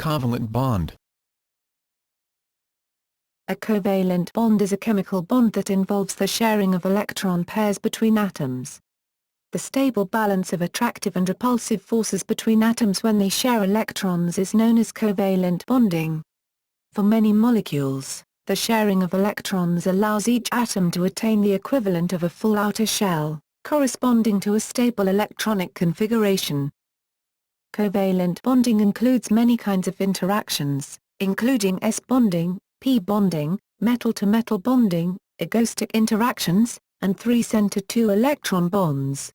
covalent bond. A covalent bond is a chemical bond that involves the sharing of electron pairs between atoms. The stable balance of attractive and repulsive forces between atoms when they share electrons is known as covalent bonding. For many molecules, the sharing of electrons allows each atom to attain the equivalent of a full outer shell, corresponding to a stable electronic configuration. Covalent bonding includes many kinds of interactions, including S bonding, P bonding, metal-to-metal bonding, agostic interactions, and 3-center 2-electron bonds.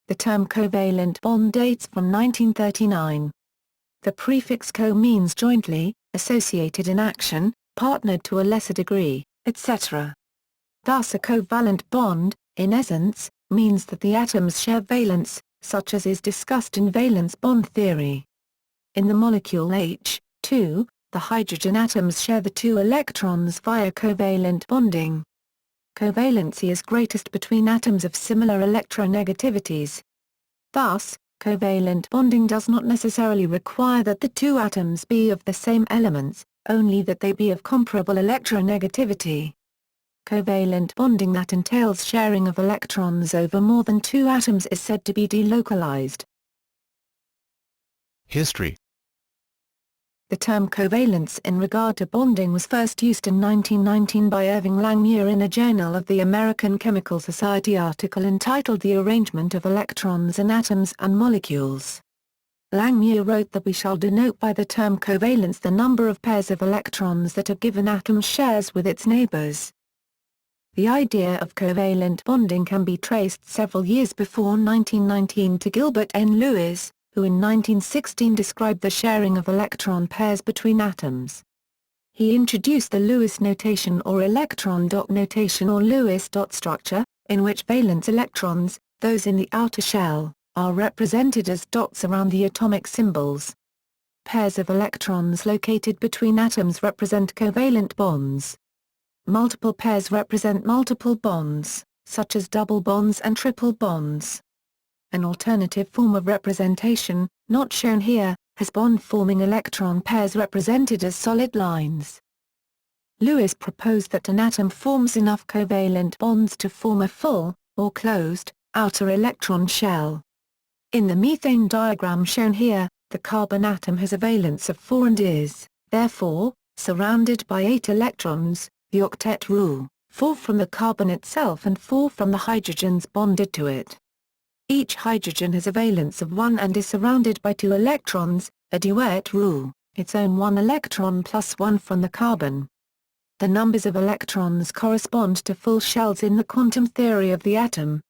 The term covalent bond dates from 1939. The prefix co means jointly, associated in action, partnered to a lesser degree, etc. Thus a covalent bond, in essence, means that the atoms share valence, such as is discussed in valence bond theory. In the molecule H, the hydrogen atoms share the 2 electrons via covalent bonding. Covalency is greatest between atoms of similar electronegativities. Thus, covalent bonding does not necessarily require that the 2 atoms be of the same elements, only that they be of comparable electronegativity. Covalent bonding that entails sharing of electrons over more than 2 atoms is said to be delocalized. History. The term covalence in regard to bonding was first used in 1919 by Irving Langmuir in a Journal of the American Chemical Society article entitled The Arrangement of Electrons in Atoms and Molecules. Langmuir wrote that we shall denote by the term covalence the number of pairs of electrons that a given atom shares with its neighbors. The idea of covalent bonding can be traced several years before 1919 to Gilbert N. Lewis, who in 1916 described the sharing of electron pairs between atoms. He introduced the Lewis notation or electron dot notation or Lewis dot structure, in which valence electrons, those in the outer shell, are represented as dots around the atomic symbols. Pairs of electrons located between atoms represent covalent bonds. Multiple pairs represent multiple bonds, such as double bonds and triple bonds. An alternative form of representation, not shown here, has bond-forming electron pairs represented as solid lines. Lewis proposed that an atom forms enough covalent bonds to form a full, or closed, outer electron shell. In the methane diagram shown here, the carbon atom has a valence of 4 and is, therefore, surrounded by 8 electrons, the octet rule, 4 from the carbon itself and 4 from the hydrogens bonded to it. Each hydrogen has a valence of 1 and is surrounded by 2 electrons, a duet rule, its own 1 electron plus 1 from the carbon. The numbers of electrons correspond to full shells in the quantum theory of the atom.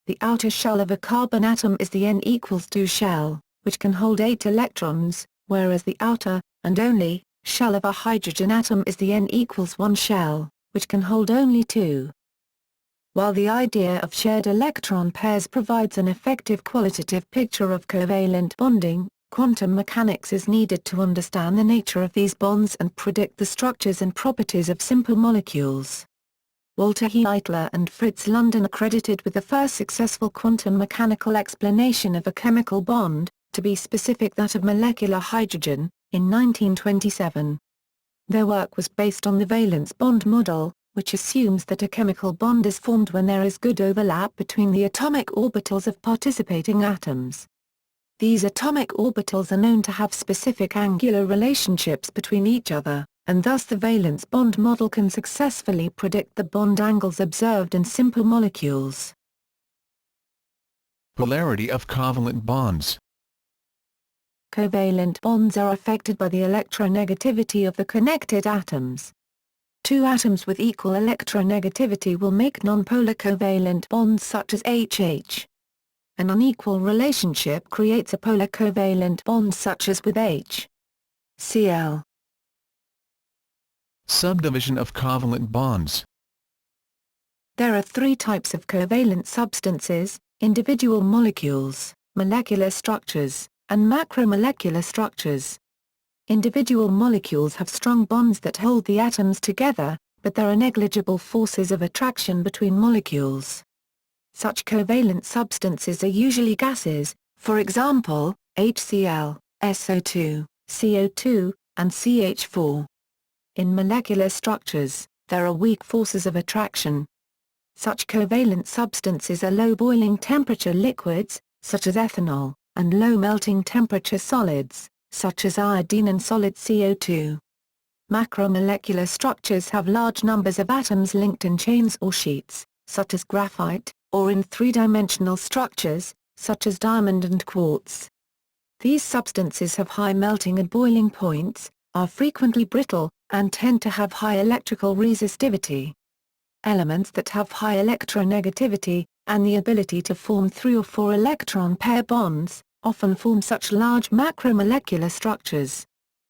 The outer shell of a carbon atom is the n equals 2 shell, which can hold 8 electrons, whereas the outer, and only, shell of a hydrogen atom is the n equals 1 shell, which can hold only 2. While the idea of shared electron pairs provides an effective qualitative picture of covalent bonding, quantum mechanics is needed to understand the nature of these bonds and predict the structures and properties of simple molecules. Walter Heitler and Fritz London are credited with the first successful quantum mechanical explanation of a chemical bond, to be specific that of molecular hydrogen, in 1927. Their work was based on the valence bond model, which assumes that a chemical bond is formed when there is good overlap between the atomic orbitals of participating atoms. These atomic orbitals are known to have specific angular relationships between each other, and thus the valence bond model can successfully predict the bond angles observed in simple molecules. Polarity of covalent bonds. Covalent bonds are affected by the electronegativity of the connected atoms. 2 atoms with equal electronegativity will make nonpolar covalent bonds such as HH. An unequal relationship creates a polar covalent bond such as with HCl. Subdivision of covalent bonds. There are 3 types of covalent substances: individual molecules, molecular structures, and macromolecular structures. Individual molecules have strong bonds that hold the atoms together, but there are negligible forces of attraction between molecules. Such covalent substances are usually gases, for example, HCl, SO2, CO2, and CH4. In molecular structures, there are weak forces of attraction. Such covalent substances are low boiling temperature liquids, such as ethanol, and low melting temperature solids, such as iodine and solid CO2. Macromolecular structures have large numbers of atoms linked in chains or sheets, such as graphite, or in three-dimensional structures, such as diamond and quartz. These substances have high melting and boiling points, are frequently brittle, and tend to have high electrical resistivity. Elements that have high electronegativity, and the ability to form 3 or 4 electron pair bonds, often form such large macromolecular structures.